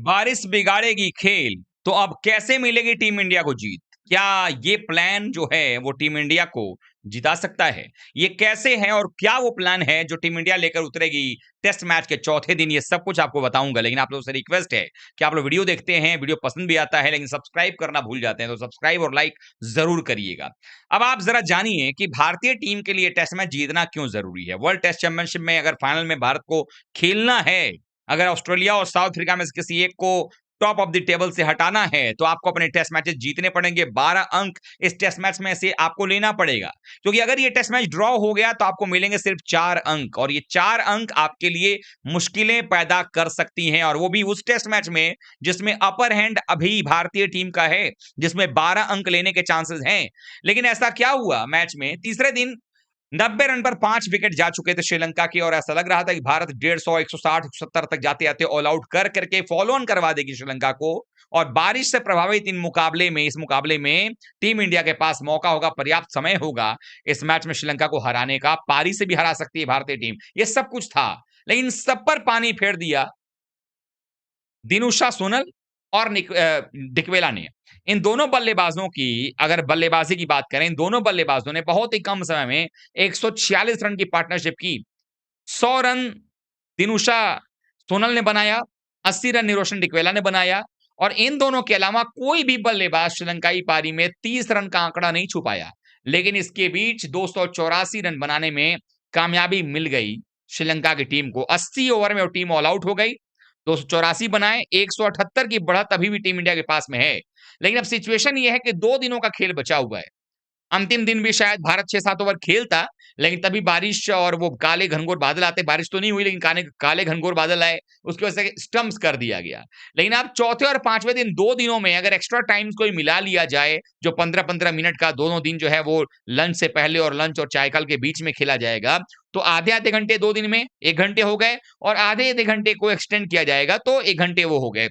बारिश बिगाड़ेगी खेल, तो अब कैसे मिलेगी टीम इंडिया को जीत? क्या ये प्लान जो है वो टीम इंडिया को जिता सकता है? ये कैसे है और क्या वो प्लान है जो टीम इंडिया लेकर उतरेगी टेस्ट मैच के चौथे दिन? ये सब कुछ आपको बताऊंगा, लेकिन आप लोगों से रिक्वेस्ट है कि आप लोग वीडियो देखते हैं, वीडियो पसंद भी आता है, लेकिन सब्सक्राइब करना भूल जाते हैं, तो सब्सक्राइब और लाइक जरूर करिएगा। अब आप जरा जानिए कि भारतीय टीम के लिए टेस्ट मैच जीतना क्यों जरूरी है। वर्ल्ड टेस्ट चैंपियनशिप में अगर फाइनल में भारत को खेलना है, अगर ऑस्ट्रेलिया और साउथ अफ्रीका में से किसी एक को टॉप ऑफ द टेबल से हटाना है, तो आपको अपने टेस्ट मैचेस जीतने पड़ेंगे। 12 अंक इस टेस्ट मैच में से आपको लेना पड़ेगा, क्योंकि अगर ये टेस्ट मैच ड्रॉ हो गया तो आपको मिलेंगे सिर्फ 4 अंक, और ये 4 अंक आपके लिए मुश्किलें पैदा कर सकती हैं, और वो भी उस टेस्ट मैच में जिसमें अपर हैंड अभी भारतीय टीम का है, जिसमें 12 अंक लेने के चांसेस हैं। लेकिन ऐसा क्या हुआ, मैच में तीसरे दिन 90 रन पर 5 विकेट जा चुके थे श्रीलंका के, और ऐसा लग रहा था कि भारत 150, 160, 170 तक जाते जाते ऑल आउट कर करके फॉलो ऑन करवा देगी श्रीलंका को। और बारिश से प्रभावित इस मुकाबले में टीम इंडिया के पास मौका होगा, पर्याप्त समय होगा इस मैच में श्रीलंका को हराने का। पारी से भी हरा सकती है भारतीय टीम, ये सब कुछ था, लेकिन सब पर पानी फेर दिया दिनुशा सोनल और डिकवेला ने। इन दोनों बल्लेबाजों की अगर बल्लेबाजी की बात करें, इन दोनों बल्लेबाजों ने बहुत ही कम समय में 146 रन की पार्टनरशिप की। 100 रन दिनुशा सोनल ने बनाया, 80 रन निरोशन डिकवेला ने बनाया, और इन दोनों के अलावा कोई भी बल्लेबाज श्रीलंकाई पारी में 30 रन का आंकड़ा नहीं छू पाया। लेकिन इसके बीच 284 रन बनाने में कामयाबी मिल गई श्रीलंका की टीम को। 80 ओवर में वो टीम ऑल आउट हो गई, 284 बनाए, 178 की बढ़त अभी भी टीम इंडिया के पास में है। लेकिन अब सिचुएशन ये है कि 2 दिनों का खेल बचा हुआ है। अंतिम दिन भी शायद भारत 6-7 ओवर खेलता, लेकिन तभी बारिश और वो काले घनघोर बादल आते। बारिश तो नहीं हुई, लेकिन काले घनघोर बादल आए, उसकी वजह से स्टंप्स कर दिया गया। लेकिन अब चौथे और पांचवें दिन 2 दिनों में अगर एक्स्ट्रा टाइम्स कोई मिला लिया जाए, जो 15-15 मिनट का दोनों दिन जो है वो लंच से पहले और लंच और चायकाल के बीच में खेला जाएगा, तो आधे आधे घंटे 2 दिन में 1 घंटे हो गए, और आधे आधे घंटे को एक्सटेंड किया जाएगा तो 1 घंटे वो हो गए।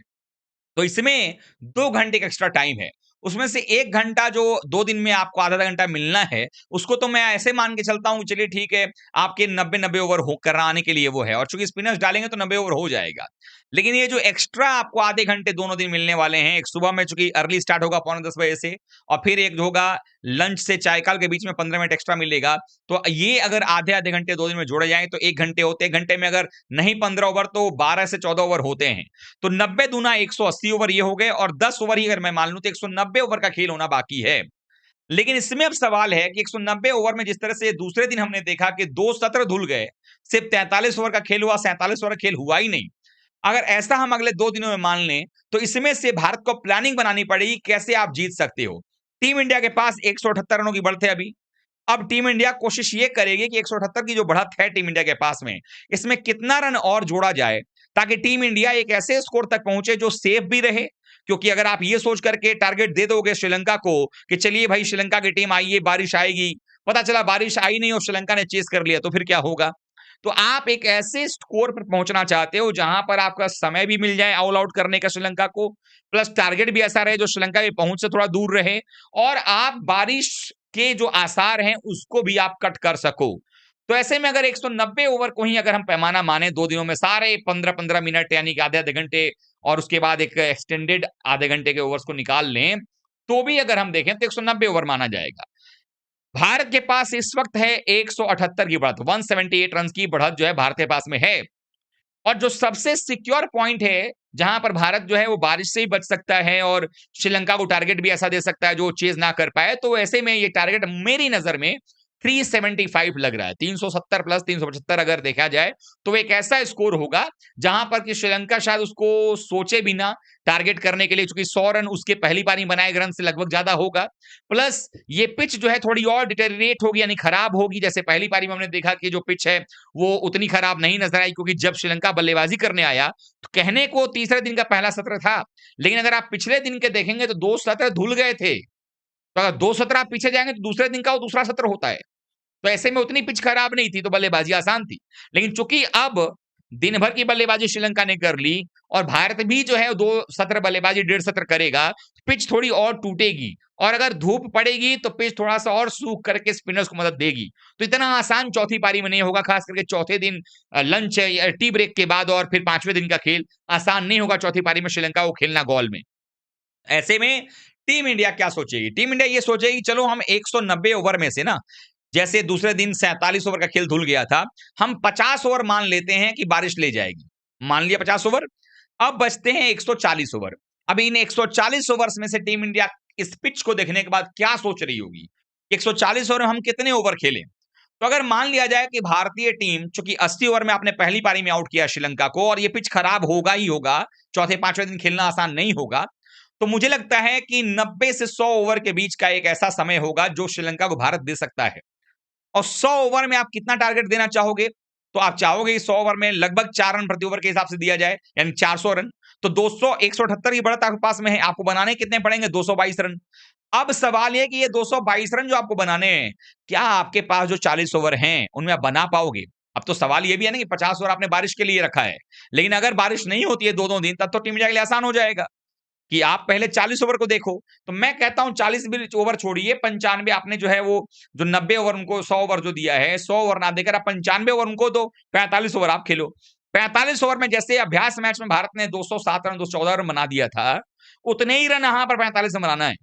तो इसमें 2 घंटे का एक्स्ट्रा टाइम है। उसमें से 1 घंटा जो 2 दिन में आपको आधा-आधा घंटा मिलना है, उसको तो मैं ऐसे मान के चलता हूँ, चलिए ठीक है, आपके 90-90 ओवर हो कराने के लिए वो है, और चूंकि स्पिनर्स डालेंगे तो 90 ओवर हो जाएगा। लेकिन ये जो एक्स्ट्रा आपको आधे घंटे दोनों दिन मिलने वाले हैं, एक सुबह में चूंकि अर्ली स्टार्ट होगा 9:45 बजे से, और फिर एक जो होगा लंच से चायकाल के बीच में 15 मिनट एक्स्ट्रा मिलेगा, तो ये अगर आधे-आधे घंटे 2 दिन में जोड़े जाएँ तो 1 घंटे होते हैं। 1 घंटे में अगर नहीं 15 ओवर तो 12 से 14 ओवर होते हैं। तो 90 दूना 180 ओवर ये हो गए, और 10 ओवर ही अगर मैं मान लूं तो 190 ओवर का खेल होना बाकी है। लेकिन इसमें अब सवाल है कि 190 ओवर में जिस तरह से दूसरे दिन हमने देखा कि 2 सत्र धुल गए, सिर्फ 43 ओवर का खेल हुआ, 47 ओवर का खेल हुआ ही नहीं। अगर ऐसा हम अगले 2 दिनों में मान लें, तो इसमें से भारत को प्लानिंग बनानी पड़ेगी कैसे आप जीत सकते हो। टीम इंडिया के पास 178 रनों की बढ़त है अभी। अब टीम इंडिया कोशिश ये करेगी कि 178 की जो बढ़त है टीम इंडिया के पास में, इसमें कितना रन और जोड़ा जाए, ताकि टीम इंडिया एक ऐसे स्कोर तक पहुंचे जो सेफ भी रहे। क्योंकि अगर आप ये सोच करके टारगेट दे दोगे श्रीलंका को कि चलिए भाई श्रीलंका की टीम आई है, बारिश आएगी, पता चला बारिश आई नहीं और श्रीलंका ने चेस कर लिया, तो फिर क्या होगा? तो आप एक ऐसे स्कोर पर पहुंचना चाहते हो जहां पर आपका समय भी मिल जाए ऑल आउट करने का श्रीलंका को, प्लस टारगेट भी ऐसा रहे जो श्रीलंका की पहुंच से थोड़ा दूर रहे, और आप बारिश के जो आसार हैं उसको भी आप कट कर सको। तो ऐसे में अगर 190 ओवर को ही अगर हम पैमाना माने, 2 दिनों में सारे 15-15 मिनट यानी कि आधे-आधे घंटे, और उसके बाद एक एक्सटेंडेड आधे घंटे के ओवर्स को निकाल लें, तो भी अगर हम देखें तो 190 ओवर माना जाएगा। भारत के पास इस वक्त है 178 की बढ़त, 178 रन की बढ़त जो है भारत के पास में है। और जो सबसे सिक्योर पॉइंट है, जहां पर भारत जो है वो बारिश से ही बच सकता है और श्रीलंका को टारगेट भी ऐसा दे सकता है जो चेज ना कर पाए, तो ऐसे में ये टारगेट मेरी नजर में 375 लग रहा है। 370 प्लस 375 अगर देखा जाए तो एक ऐसा स्कोर होगा जहां पर कि श्रीलंका शायद उसको सोचे भी ना टारगेट करने के लिए, क्योंकि 100 रन उसके पहली पारी बनाए रन से लगभग ज्यादा होगा। प्लस ये पिच जो है थोड़ी और डिटेरिएट होगी, यानी खराब होगी। जैसे पहली पारी में हमने देखा कि जो पिच है वो उतनी खराब नहीं नजर आई, क्योंकि जब श्रीलंका बल्लेबाजी करने आया तो कहने को तीसरे दिन का पहला सत्र था, लेकिन अगर आप पिछले दिन के देखेंगे तो 2 सत्र धुल गए थे। तो अगर 2 सत्र आप पीछे जाएंगे तो दूसरे दिन का वो दूसरा सत्र होता है। तो ऐसे में उतनी पिच खराब नहीं थी, तो बल्लेबाजी आसान थी। लेकिन चूंकि अब दिन भर की बल्लेबाजी श्रीलंका ने कर ली और भारत भी जो है 2 सत्र बल्लेबाजी 1.5 सत्र करेगा, पिच थोड़ी और टूटेगी और अगर धूप पड़ेगी तो पिच थोड़ा सा और सूख करके स्पिनर्स को मदद देगी। तो इतना आसान चौथी पारी में नहीं होगा, खास करके चौथे दिन लंच या टी ब्रेक के बाद और फिर 5वें दिन का खेल आसान नहीं होगा चौथी पारी में श्रीलंका को खेलना गॉल में। ऐसे में टीम इंडिया क्या सोचेगी? टीम इंडिया ये सोचेगी चलो हम 190 ओवर में से ना, जैसे दूसरे दिन 47 ओवर का खेल धुल गया था, हम 50 ओवर मान लेते हैं कि बारिश ले जाएगी। मान लिया 50 ओवर, अब बचते हैं 140 ओवर। अब इन 140 ओवर्स में से टीम इंडिया इस पिच को देखने के बाद क्या सोच रही होगी? 140 ओवर में हम कितने ओवर खेलें? तो अगर मान लिया जाए कि भारतीय टीम, चूंकि 80 ओवर में आपने पहली पारी में आउट किया श्रीलंका को और ये पिच खराब होगा ही होगा, चौथे पांचवें दिन खेलना आसान नहीं होगा, तो मुझे लगता है कि 90 से 100 ओवर के बीच का एक ऐसा समय होगा जो श्रीलंका को भारत दे सकता है। और 100 ओवर में आप कितना टारगेट देना चाहोगे? तो आप चाहोगे 100 ओवर में लगभग 4 रन प्रति ओवर के हिसाब से दिया जाए, यानी 400 रन। तो 200 178 की बढ़त आपके पास में है, आपको बनाने कितने पड़ेंगे? 222 रन। अब सवाल ये कि ये 222 रन जो आपको बनाने हैं, क्या आपके पास जो 40 ओवर हैं, उनमें आप बना पाओगे? अब तो सवाल ये भी है ना कि 50 ओवर आपने बारिश के लिए रखा है, लेकिन अगर बारिश नहीं होती है 2-2 दिन, तब तो टीम इंडिया के लिए आसान हो जाएगा कि आप पहले 40 ओवर को देखो। तो मैं कहता हूं 40 भी ओवर छोड़िए, 95 आपने जो है वो जो 90 ओवर उनको 100 ओवर जो दिया है, 100 ओवर ना देकर आप 95 ओवर उनको दो, 45 ओवर आप खेलो। 45 ओवर में जैसे अभ्यास मैच में भारत ने 207 रन 214 रन बना दिया था, उतने ही रन यहां पर 45 में बनाना है।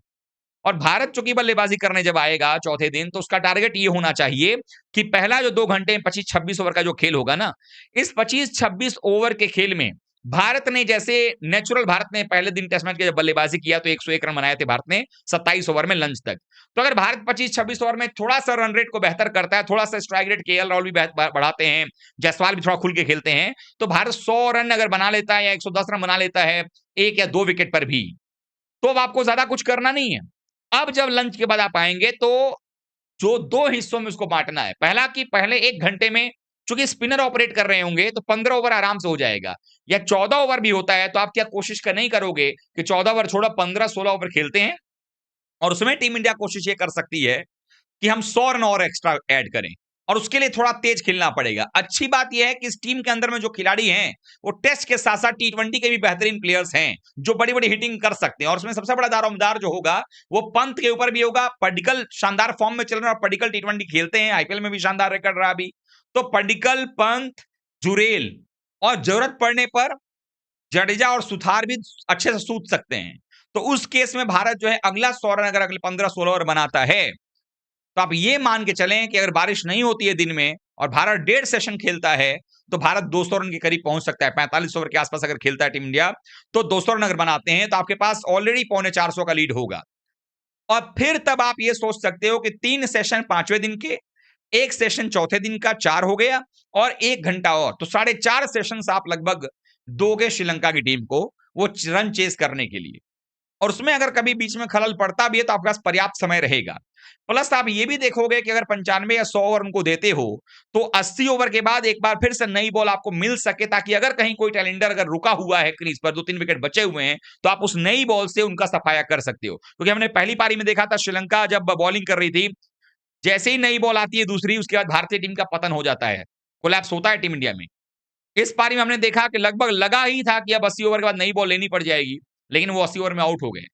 और भारत चूंकि बल्लेबाजी करने जब आएगा चौथे दिन, तो उसका टारगेट ये होना चाहिए कि पहला जो 2 घंटे 25-26 ओवर का जो खेल होगा ना, इस 25-26 ओवर के खेल में भारत ने जैसे नेचुरल भारत ने पहले दिन टेस्ट मैच के जब बल्लेबाजी किया तो 101 रन बनाए थे भारत ने 27 ओवर में लंच तक। तो अगर भारत 25-26 ओवर में थोड़ा सा रन रेट को बेहतर करता है, थोड़ा सा स्ट्राइक रेट केएल राहुल भी बढ़ाते हैं, जायसवाल भी थोड़ा खुल के खेलते हैं, तो भारत 100 रन अगर बना लेता है या 110 रन बना लेता है 1 या 2 विकेट पर भी, तो अब आपको ज्यादा कुछ करना नहीं है। अब जब लंच के बाद आप आएंगे तो जो 2 हिस्सों में उसको बांटना है। पहला कि पहले 1 घंटे में चूंकि स्पिनर ऑपरेट कर रहे होंगे तो 15 ओवर आराम से हो जाएगा, या 14 ओवर भी होता है तो आप क्या कोशिश कर नहीं करोगे कि 14 ओवर छोड़ो 15-16 ओवर खेलते हैं और उसमें टीम इंडिया कोशिश ये कर सकती है कि हम 100 रन और एक्स्ट्रा ऐड करें और उसके लिए थोड़ा तेज खेलना पड़ेगा। अच्छी बात यह है कि इस टीम के अंदर में जो खिलाड़ी हैं वो टेस्ट के साथ साथ टी20 के भी बेहतरीन प्लेयर्स हैं जो बड़ी बड़ी हिटिंग कर सकते हैं, और उसमें सबसे बड़ा दारोमदार जो होगा वो पंत के ऊपर भी होगा। पडिक्कल शानदार फॉर्म में चल रहे हैं और पडिक्कल टी20 खेलते हैं, आईपीएल में भी शानदार रिकॉर्ड रहा अभी। तो पडिक्कल, पंत, जुरेल और जरूरत पड़ने पर जडेजा और सुथार भी अच्छे से सूत सकते हैं। तो उस केस में भारत जो है अगला 100 रन अगर अगले 15-16 ओवर बनाता है, तो आप ये मान के चलें कि अगर बारिश नहीं होती है दिन में और भारत 1.5 सेशन खेलता है, तो भारत 200 रन के करीब पहुंच सकता है। 45 ओवर के आसपास अगर खेलता है टीम इंडिया, तो 200 रन अगर बनाते हैं तो आपके पास ऑलरेडी 350 का लीड होगा। और फिर तब आप ये सोच सकते हो कि 3 सेशन 5वें दिन के, 1 सेशन चौथे दिन का, 4 हो गया और 1 घंटा और, तो 4.5 सेशन आप लगभग दोगे श्रीलंका की टीम को वो रन चेस करने के लिए। और उसमें अगर कभी बीच में खलल पड़ता भी है तो आपके पास पर्याप्त समय रहेगा। प्लस आप ये भी देखोगे कि अगर 95 या 100 ओवर उनको देते हो तो 80 ओवर के बाद एक बार फिर से नई बॉल आपको मिल सके, ताकि अगर कहीं कोई टैलेंडर अगर रुका हुआ है क्रीज पर, 2-3 विकेट बचे हुए हैं, तो आप उस नई बॉल से उनका सफाया कर सकते हो। क्योंकि हमने पहली पारी में देखा था श्रीलंका जब बॉलिंग कर रही थी, जैसे ही नई बॉल आती है दूसरी, उसके बाद भारतीय टीम का पतन हो जाता है, कोलैप्स होता है टीम इंडिया में। इस पारी में हमने देखा कि लगभग लगा ही था कि अब 80 ओवर के बाद नई बॉल लेनी पड़ जाएगी, लेकिन वो 80 ओवर में आउट हो गए।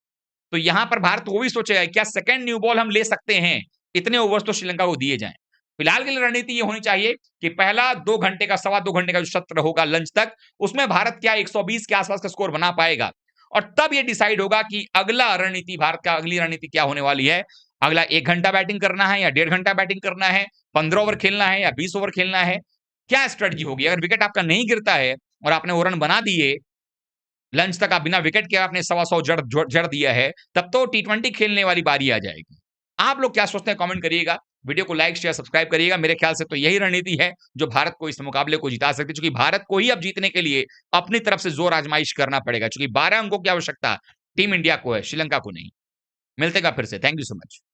तो यहां पर भारत वो भी सोचेगा क्या सेकंड न्यू बॉल हम ले सकते हैं, इतने ओवर्स तो श्रीलंका को दिए जाएं। फिलहाल के लिए रणनीति ये होनी चाहिए कि पहला 2 घंटे का, 2.25 घंटे का जो सत्र होगा लंच तक, उसमें भारत क्या 120 के आसपास का स्कोर बना पाएगा, और तब ये डिसाइड होगा कि अगला रणनीति, भारत का अगली रणनीति क्या होने वाली है। अगला 1 घंटा बैटिंग करना है या 1.5 घंटा बैटिंग करना है, 15 ओवर खेलना है या 20 ओवर खेलना है, क्या स्ट्रेटजी होगी। अगर विकेट आपका नहीं गिरता है और आपने वो रन बना दिए, लंच तक आप बिना विकेट के आपने 125 जड़ दिया है, तब तो टी20 खेलने वाली बारी आ जाएगी। आप लोग क्या सोचते हैं कमेंट करिएगा, वीडियो को लाइक शेयर सब्सक्राइब करिएगा। मेरे ख्याल से तो यही रणनीति है जो भारत को इस मुकाबले को जिता सकती है, क्योंकि भारत को ही अब जीतने के लिए अपनी तरफ से जोर आजमाइश करना पड़ेगा, क्योंकि 12 अंकों की आवश्यकता टीम इंडिया को है, श्रीलंका को नहीं। मिलते हैं फिर से, थैंक यू सो मच।